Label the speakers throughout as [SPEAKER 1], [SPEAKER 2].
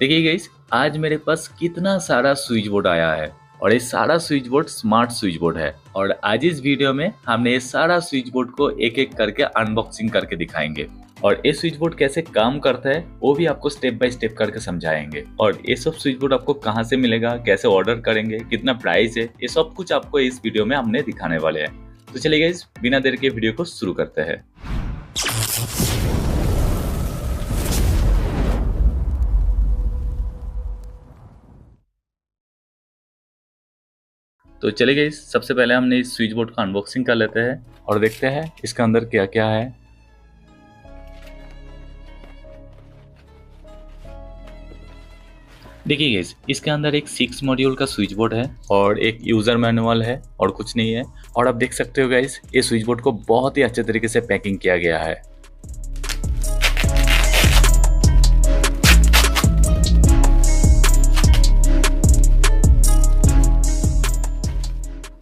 [SPEAKER 1] देखिए गाइस, आज मेरे पास कितना सारा स्विच बोर्ड आया है और ये सारा switch board smart switch board है। और आज इस वीडियो में हमने ये सारा स्विच बोर्ड को एक एक करके अनबॉक्सिंग करके दिखाएंगे और ये स्विच बोर्ड कैसे काम करता है वो भी आपको स्टेप बाय स्टेप करके समझाएंगे। और ये सब स्विच बोर्ड आपको कहाँ से मिलेगा, कैसे ऑर्डर करेंगे, कितना प्राइस है, ये सब कुछ आपको इस वीडियो में हमने दिखाने वाले हैं। तो चलिए गाइस, बिना देर के वीडियो को शुरू करते हैं। तो चलिए गाइस, सबसे पहले हमने इस स्विच बोर्ड का अनबॉक्सिंग कर लेते हैं और देखते हैं इसका अंदर क्या क्या है। देखिए गाइस, इसके अंदर एक 6 मॉड्यूल का स्विच बोर्ड है और एक यूजर मैनुअल है और कुछ नहीं है। और आप देख सकते हो गाइस, ये स्विच बोर्ड को बहुत ही अच्छे तरीके से पैकिंग किया गया है।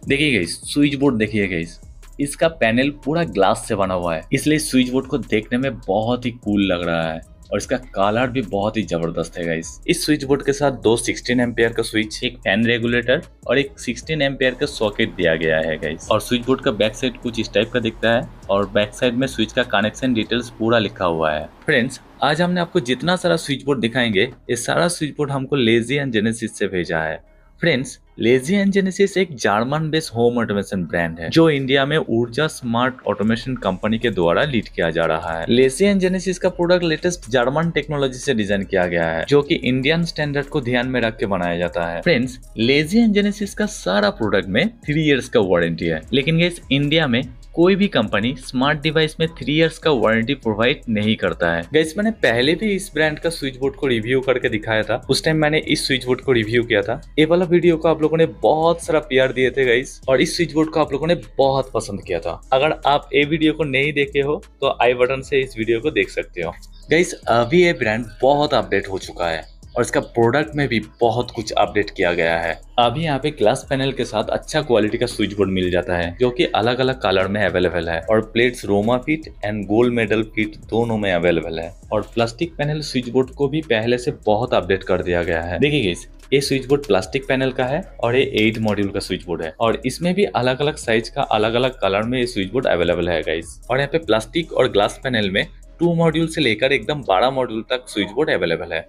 [SPEAKER 1] देखिए गाइस, स्विच बोर्ड देखिए गाइस, इसका पैनल पूरा ग्लास से बना हुआ है, इसलिए स्विच बोर्ड को देखने में बहुत ही कूल लग रहा है और इसका कलर भी बहुत ही जबरदस्त है गाइस। इस स्विच बोर्ड के साथ दो 16 एम्पियर का स्विच, एक फैन रेगुलेटर और एक 16 एम्पियर का सॉकेट दिया गया है गाइस। और स्विच बोर्ड का बैक साइड कुछ इस टाइप का दिखता है और बैक साइड में स्विच का कनेक्शन डिटेल्स पूरा लिखा हुआ है। फ्रेंड्स, आज हमने आपको जितना सारा स्विच बोर्ड दिखाएंगे, ये सारा स्विच बोर्ड हमको लेजी एंड जेनेसिस से भेजा है। फ्रेंड्स, लेजी एंड जेनेसिस एक German based home automation brand है जो इंडिया में ऊर्जा स्मार्ट ऑटोमेशन कंपनी के द्वारा लीड किया जा रहा है। लेजी एंड जेनेसिस का प्रोडक्ट लेटेस्ट जर्मन टेक्नोलॉजी से डिजाइन किया गया है जो कि इंडियन स्टैंडर्ड को ध्यान में रख के बनाया जाता है। फ्रेंड्स, लेजी एंड जेनेसिस का सारा प्रोडक्ट में 3 इयर्स का वारंटी है, लेकिन गाइस इंडिया में कोई भी कंपनी स्मार्ट डिवाइस में 3 इयर्स का वारंटी प्रोवाइड नहीं करता है। गाइस, मैंने पहले भी इस ब्रांड का स्विच बोर्ड को रिव्यू करके दिखाया था, उस टाइम मैंने इस स्विच बोर्ड को रिव्यू किया था। ये वाला वीडियो को आप लोगों ने बहुत सारा प्यार दिए थे गाइस और इस स्विच बोर्ड को आप लोगों ने बहुत पसंद किया था। अगर आप ये वीडियो को नहीं देखे हो तो आई बटन से इस वीडियो को देख सकते हो। गाइस, अभी ये ब्रांड बहुत अपडेट हो चुका है और इसका प्रोडक्ट में भी बहुत कुछ अपडेट किया गया है। अभी यहाँ पे ग्लास पैनल के साथ अच्छा क्वालिटी का स्विच बोर्ड मिल जाता है जो कि अलग अलग कलर में अवेलेबल है और plates Roma fit and gold medal fit दोनों में अवेलेबल है। और प्लास्टिक पैनल स्विच बोर्ड को भी पहले से बहुत अपडेट कर दिया गया है। देखिए गाइस, ये स्विच बोर्ड प्लास्टिक पैनल का है और ये 8 मॉड्यूल का स्विच बोर्ड है और इसमें भी अलग अलग साइज का अलग अलग कलर में ये स्विच बोर्ड अवेलेबल है गाइस। और यहाँ पे प्लास्टिक और ग्लास पैनल में 2 मॉड्यूल से लेकर एकदम 12 मॉड्यूल तक स्विच बोर्ड अवेलेबल है।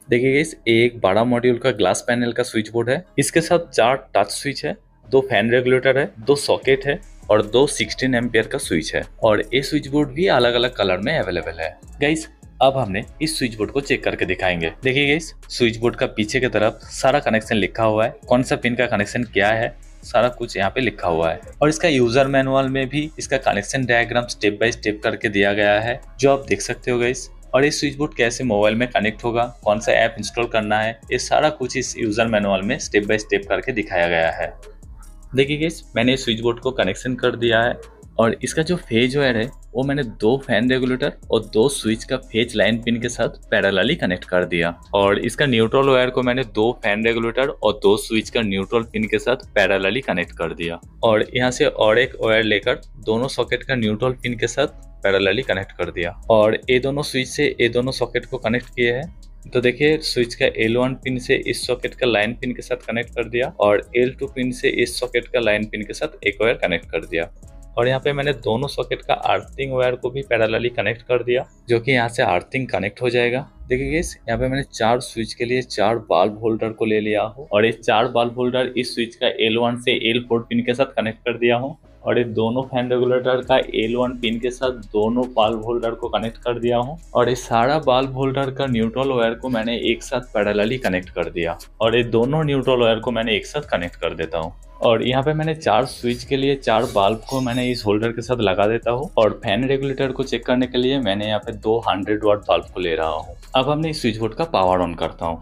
[SPEAKER 1] देखिए गाइस, एक बड़ा मॉड्यूल का ग्लास पैनल का स्विच बोर्ड है। इसके साथ 4 टच स्विच है, 2 फैन रेगुलेटर है, 2 सॉकेट है और 2 16 एम्पियर का स्विच है। और ये स्विच बोर्ड भी अलग अलग कलर में अवेलेबल है। गाइस, अब हमने इस स्विच बोर्ड को चेक करके दिखाएंगे। देखिए गाइस, स्विच बोर्ड का पीछे की तरफ सारा कनेक्शन लिखा हुआ है, कौन सा पिन का कनेक्शन क्या है, सारा कुछ यहाँ पे लिखा हुआ है। और इसका यूजर मैनुअल में भी इसका connection diagram step by step करके दिया गया है जो आप देख सकते हो गाइस। और ये स्विच बोर्ड कैसे मोबाइल में कनेक्ट होगा, कौन सा ऐप इंस्टॉल करना है, ये सारा कुछ इस यूजर मैनुअल में स्टेप बाय स्टेप करके दिखाया गया है। देखिए गाइस, मैंने स्विच बोर्ड को कनेक्शन कर दिया है और इसका जो फेज वायर है वो मैंने 2 फैन रेगुलेटर और 2 स्विच का फेज लाइन पिन के साथ पैरेलली कनेक्ट कर दिया। और इसका न्यूट्रल वायर को मैंने 2 फैन रेगुलेटर और 2 स्विच का न्यूट्रल पिन के साथ पैरेलली कनेक्ट कर दिया। और यहाँ से और एक वायर लेकर दोनों सॉकेट का न्यूट्रल पिन के साथ पैरेलली कनेक्ट कर दिया। और ये दोनों स्विच से ये दोनों सॉकेट को कनेक्ट किए हैं। तो देखिए, स्विच का L1 पिन से इस सॉकेट का लाइन पिन के साथ कनेक्ट कर दिया और L2 पिन से इस सॉकेट का लाइन पिन के साथ एक वायर कनेक्ट कर दिया। और यहाँ पे मैंने दोनों सॉकेट का अर्थिंग वायर को भी पैरेलली कनेक्ट कर दिया जो कि यहाँ से अर्थिंग कनेक्ट हो जाएगा। देखिए गाइस, यहाँ पे मैंने 4 स्विच के लिए 4 बल्ब होल्डर को ले लिया हूँ और ये 4 बल्ब होल्डर इस स्विच का L1 से L4 पिन के साथ कनेक्ट कर दिया हूँ और ये दोनों फैन रेगुलेटर का L1 पिन के साथ दोनों बल्ब होल्डर को कनेक्ट कर दिया हूँ। और ये सारा बल्ब होल्डर का न्यूट्रल वायर को मैंने एक साथ पैरेलली कनेक्ट कर दिया और ये दोनों न्यूट्रल वायर को मैंने एक साथ कनेक्ट कर देता हूँ। और यहाँ पे मैंने 4 स्विच के लिए 4 बल्ब को मैंने इस होल्डर के साथ लगा देता हूँ और फैन रेगुलेटर को चेक करने के लिए मैंने यहाँ पे 2 100 वाट बल्ब को ले रहा हूँ। अब हमने इस स्विच बोर्ड का पावर ऑन करता हूँ।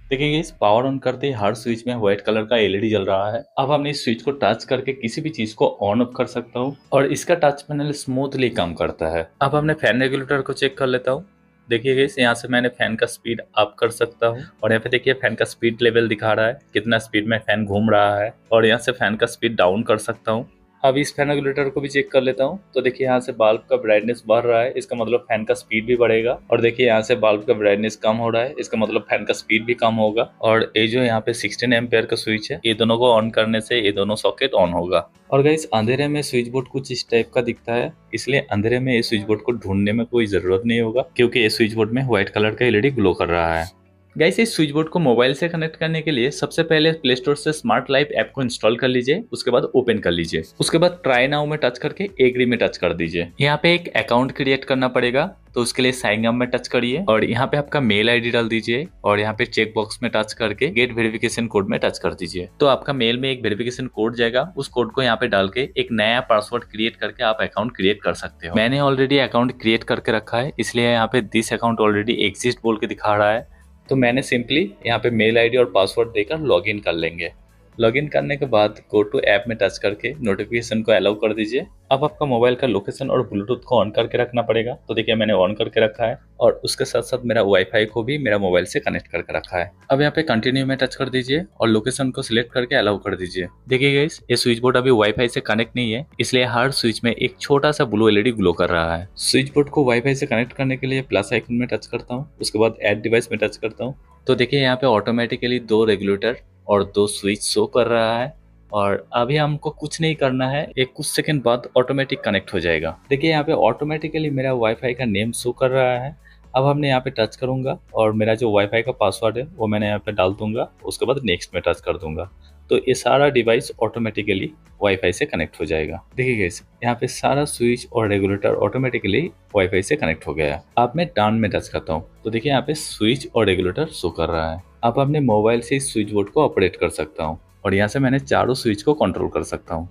[SPEAKER 1] देखिए गाइस, पावर ऑन करते ही हर स्विच में व्हाइट कलर का एलईडी जल रहा है। अब हमने इस स्विच को टच करके किसी भी चीज को ऑन ऑफ कर सकता हूँ और इसका टच पैनल स्मूथली काम करता है। अब हमने फैन रेगुलेटर को चेक कर लेता हूँ। देखिए गाइस, यहाँ से मैंने फैन का स्पीड अप कर सकता हूँ और यहाँ पे देखिए फैन का स्पीड लेवल दिखा रहा है, कितना स्पीड में फैन घूम रहा है। और यहाँ से फैन का स्पीड डाउन कर सकता हूँ। अब इस फैन रेगुलेटर को भी चेक कर लेता हूँ। तो देखिए यहाँ से बल्ब का ब्राइटनेस बढ़ रहा है, इसका मतलब फैन का स्पीड भी बढ़ेगा। और देखिए यहाँ से बल्ब का ब्राइटनेस कम हो रहा है, इसका मतलब फैन का स्पीड भी कम होगा। और ये जो यहाँ पे 16 एम्पेयर का स्विच है, ये दोनों को ऑन करने से ये दोनों सॉकेट ऑन होगा। और गाइस अंधेरे में स्विच बोर्ड कुछ इस टाइप का दिखता है, इसलिए अंधेरे में ये स्विच बोर्ड को ढूंढने में कोई जरूरत नहीं होगा, क्योंकि ये स्विच बोर्ड में व्हाइट कलर का एलईडी ग्लो कर रहा है। गाइस इस स्विच बोर्ड को मोबाइल से कनेक्ट करने के लिए सबसे पहले प्ले स्टोर से स्मार्ट लाइफ ऐप को इंस्टॉल कर लीजिए, उसके बाद ओपन कर लीजिए। उसके बाद ट्राई नाउ में टच करके एग्री में टच कर दीजिए। यहाँ पे एक अकाउंट क्रिएट करना पड़ेगा, तो उसके लिए साइन अप में टच करिए और यहाँ पे आपका मेल आईडी डाल दीजिए और यहाँ पे चेक बॉक्स में टच करके गेट वेरिफिकेशन कोड में टच कर दीजिए। तो आपका मेल में एक वेरिफिकेशन कोड जाएगा, उस कोड को यहाँ पे डाल के एक नया पासवर्ड क्रिएट करके आप अकाउंट क्रिएट कर सकते हो। मैंने ऑलरेडी अकाउंट क्रिएट करके रखा है, इसलिए यहाँ पे दिस अकाउंट ऑलरेडी एग्जिस्ट बोल के दिखा रहा है। तो मैंने सिंपली यहाँ पे मेल आईडी और पासवर्ड देकर लॉगिन कर लेंगे। लॉगिन करने के बाद गो टू ऐप में टच करके नोटिफिकेशन को अलाउ कर दीजिए। अब आपका मोबाइल का लोकेशन और ब्लूटूथ को ऑन करके रखना पड़ेगा। तो देखिए मैंने ऑन करके रखा है और उसके साथ साथ मेरा वाईफाई को भी मेरा मोबाइल से कनेक्ट करके रखा है। अब यहाँ पे कंटिन्यू में टच कर दीजिए और लोकेशन को सिलेक्ट करके अलाउ कर दीजिए। देखिए गाइस ये स्विच बोर्ड अभी वाईफाई से कनेक्ट नहीं है, इसलिए हर स्विच में एक छोटा सा ब्लू एलईडी ग्लो कर रहा है। स्विच बोर्ड को वाईफाई से कनेक्ट करने के लिए प्लस आइकन में टच करता हूँ, उसके बाद ऐड डिवाइस में टच करता हूँ। तो देखिए यहाँ पे ऑटोमेटिकली 2 रेगुलेटर और 2 स्विच शो कर रहा है और अभी हमको कुछ नहीं करना है, एक कुछ सेकंड बाद ऑटोमेटिक कनेक्ट हो जाएगा। देखिए यहाँ पे ऑटोमेटिकली मेरा वाईफाई का नेम शो कर रहा है। अब हमने यहाँ पे टच करूंगा और मेरा जो वाईफाई का पासवर्ड है वो मैंने यहाँ पे डाल दूंगा, उसके बाद नेक्स्ट में टच कर दूंगा। तो ये सारा डिवाइस ऑटोमेटिकली वाईफाई से कनेक्ट हो जाएगा। देखिए गाइस यहाँ पे सारा स्विच और रेगुलेटर ऑटोमेटिकली वाईफाई से कनेक्ट हो गया। अब मैं डन में टच करता हूँ, तो देखिए यहाँ पे स्विच और रेगुलेटर शो कर रहा है। अब अपने मोबाइल से इस स्विच बोर्ड को ऑपरेट कर सकता हूँ और यहाँ से मैंने चारों स्विच को कंट्रोल कर सकता हूँ।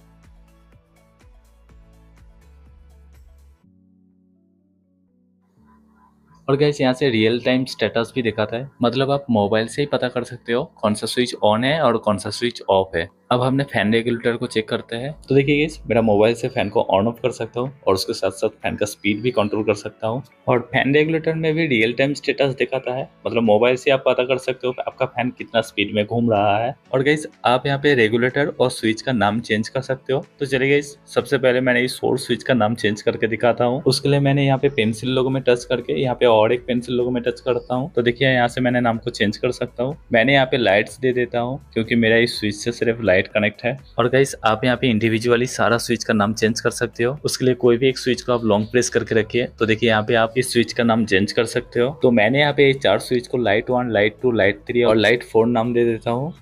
[SPEAKER 1] और गाइस यहाँ से रियल टाइम स्टेटस भी दिखाता है, मतलब आप मोबाइल से ही पता कर सकते हो कौन सा स्विच ऑन है और कौन सा स्विच ऑफ है। अब हमने फैन रेगुलेटर को चेक करते हैं। तो देखिए गाइस मेरा मोबाइल से फैन को ऑन ऑफ कर सकता हूँ और उसके साथ साथ फैन का स्पीड भी कंट्रोल कर सकता हूँ। और फैन रेगुलेटर में भी रियल टाइम स्टेटस दिखाता है, मतलब मोबाइल से आप पता कर सकते हो आपका फैन कितना स्पीड में घूम रहा है। और गाइस आप यहाँ पे रेगुलेटर और स्विच का नाम चेंज कर सकते हो। तो चलिए गाइस सबसे पहले मैंने इस सोर्स स्विच का नाम चेंज करके दिखाता हूँ। उसके लिए मैंने यहाँ पे पेंसिल लोगो में टच करके यहाँ पे और एक पेंसिल लोगो में टच करता हूँ। तो देखिए यहाँ से मैंने नाम को चेंज कर सकता हूँ। मैंने यहाँ पे लाइट्स दे देता हूँ क्योंकि मेरा इस स्विच से सिर्फ लाइट कनेक्ट है। और गाइस आप यहाँ पे इंडिविजुअली सारा स्विच का नाम चेंज कर सकते हो। उसके लिए कोई भी एक स्विच को आप लॉन्ग प्रेस करके रखिए। तो देखिए यहाँ पे आप इस स्विच का नाम चेंज कर सकते हो। तो मैंने यहाँ पे 4 स्विच को लाइट 1, लाइट 2, लाइट 3 और लाइट 4 नाम दे देता हूँ।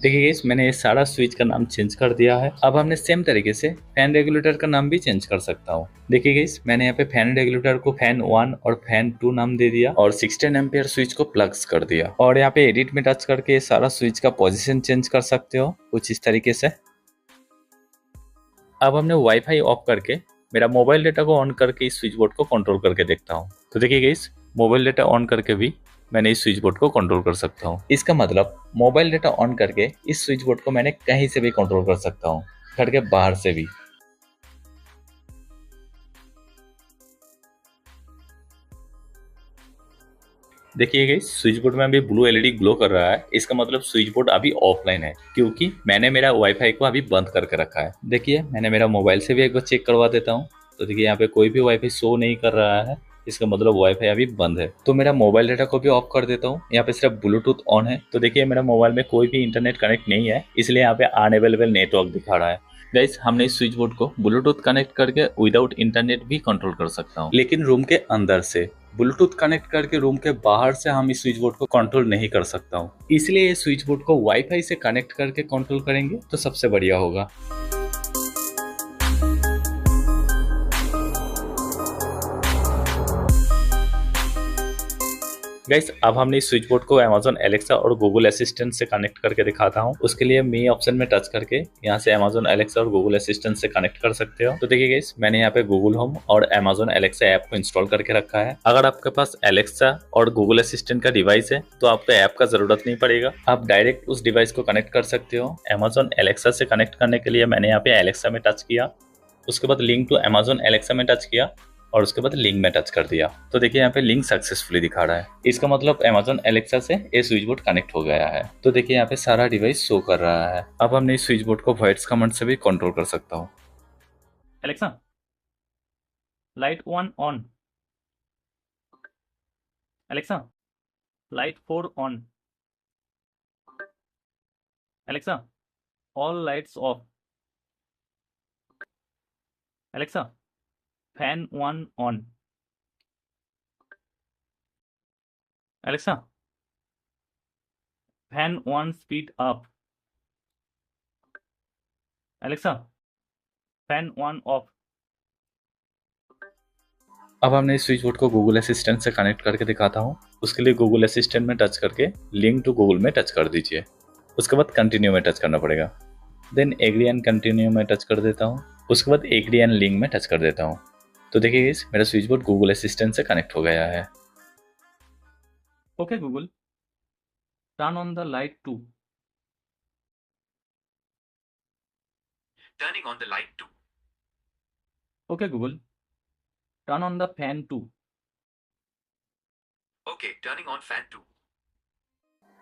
[SPEAKER 1] देखिए गाइस मैंने ये सारा स्विच का नाम चेंज कर दिया है। अब हमने सेम तरीके से फैन रेगुलेटर का नाम भी चेंज कर सकता हूँ। देखिए गाइस मैंने यहाँ पे फैन रेगुलेटर को फैन 1 और फैन 2 नाम दे दिया और 16 एम्पियर स्विच को प्लग्स कर दिया। और यहाँ पे एडिट में टच करके सारा स्विच का पोजीशन चेंज कर सकते हो कुछ इस तरीके से। अब हमने वाईफाई ऑफ करके मेरा मोबाइल डेटा को ऑन करके इस स्विच बोर्ड को कंट्रोल करके देखता हूँ। तो देखिए गाइस मोबाइल डेटा ऑन करके भी मैंने इस स्विच बोर्ड को कंट्रोल कर सकता हूँ। इसका मतलब मोबाइल डेटा ऑन करके इस स्विच बोर्ड को मैंने कहीं से भी कंट्रोल कर सकता हूँ, घर के बाहर से भी। देखिए गाइस स्विच बोर्ड में अभी ब्लू एलईडी ग्लो कर रहा है, इसका मतलब स्विच बोर्ड अभी ऑफलाइन है क्योंकि मैंने मेरा वाईफाई को अभी बंद करके रखा है। देखिए मैंने मेरा मोबाइल से भी एक बार चेक करवा देता हूँ। तो देखिए यहाँ पे कोई भी वाईफाई शो नहीं कर रहा है, इसका मतलब वाईफाई अभी बंद है। तो मेरा मोबाइल डेटा को भी ऑफ कर देता हूँ। यहाँ पे सिर्फ ब्लूटूथ ऑन है। तो देखिए मेरा मोबाइल में कोई भी इंटरनेट कनेक्ट नहीं है, इसलिए यहाँ पे अनअवेलेबल नेटवर्क दिखा रहा है। गाइस हमने इस स्विच बोर्ड को ब्लूटूथ कनेक्ट करके विदाउट इंटरनेट भी कंट्रोल कर सकता हूँ, लेकिन रूम के अंदर से। ब्लूटूथ कनेक्ट करके रूम के बाहर से हम इस स्विच बोर्ड को कंट्रोल नहीं कर सकता हूँ, इसलिए इस स्विच बोर्ड को वाईफाई से कनेक्ट करके कंट्रोल करेंगे तो सबसे बढ़िया होगा। गाइस अब हमने इस स्विच बोर्ड को Amazon Alexa और Google असिस्टेंट से कनेक्ट करके दिखाता हूँ। उसके लिए मी ऑप्शन में टच करके यहाँ से Amazon Alexa और Google असिस्टेंट से कनेक्ट कर सकते हो। तो देखिए गाइस मैंने यहाँ पे Google Home और Amazon Alexa ऐप को इंस्टॉल करके रखा है। अगर आपके पास Alexa और Google असिस्टेंट का डिवाइस है तो आपको ऐप का जरूरत नहीं पड़ेगा, आप डायरेक्ट उस डिवाइस को कनेक्ट कर सकते हो। Amazon Alexa से कनेक्ट करने के लिए मैंने यहाँ पे Alexa में टच किया, उसके बाद लिंक टू Amazon Alexa में टच किया और उसके बाद लिंक में टच कर दिया तो देखिए यहाँ पे लिंक सक्सेसफुली दिखा रहा है। इसका मतलब Amazon Alexa से ये स्विच बोर्ड कनेक्ट हो गया है। तो देखिए यहाँ पे सारा डिवाइस शो कर रहा है। अब हमने इस स्विच बोर्ड को वॉइस कमांड से भी कंट्रोल कर सकता हूँ।
[SPEAKER 2] Alexa light 1 on, Alexa light 4 on, Alexa all lights off, Alexa fan 1 on, Alexa fan 1 speed up, Alexa fan 1 of.
[SPEAKER 1] अब हमने इस स्विच बोर्ड को गूगल असिस्टेंट से कनेक्ट करके दिखाता हूँ। उसके लिए गूगल असिस्टेंट में टच करके लिंक टू गूगल में टच कर दीजिए। उसके बाद कंटिन्यू में टच करना पड़ेगा। देन एग्री एंड कंटिन्यू में टच कर देता हूँ। उसके बाद एग्री एंड लिंक में टच कर देता हूँ। तो देखिए गाइस मेरा स्विच बोर्ड गूगल असिस्टेंट से कनेक्ट हो गया है।
[SPEAKER 2] Okay Google turn on the light 2,
[SPEAKER 3] Turning on the light 2.
[SPEAKER 2] Okay Google turn on the fan 2,
[SPEAKER 3] Okay, turning on fan 2.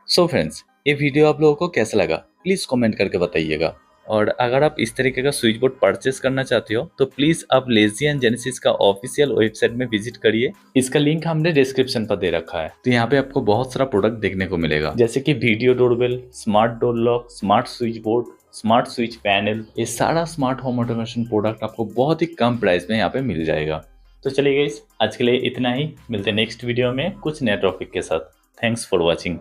[SPEAKER 1] So friends ये वीडियो आप लोगों को कैसा लगा प्लीज कमेंट करके बताइएगा। और अगर आप इस तरीके का स्विच बोर्ड परचेस करना चाहते हो तो प्लीज आप लेज़ी जेनेसिस का ऑफिशियल वेबसाइट में विजिट करिए। इसका लिंक हमने डिस्क्रिप्शन पर दे रखा है। तो यहाँ पे आपको बहुत सारा प्रोडक्ट देखने को मिलेगा, जैसे कि video doorbell, smart door lock, smart switch board, smart switch panel. ये सारा स्मार्ट होम ऑटोमेशन प्रोडक्ट आपको बहुत ही कम प्राइस में यहाँ पे मिल जाएगा। तो चलिए गाइस आज के लिए इतना ही, मिलते हैं नेक्स्ट वीडियो में कुछ नए टॉपिक के साथ। Thanks for watching.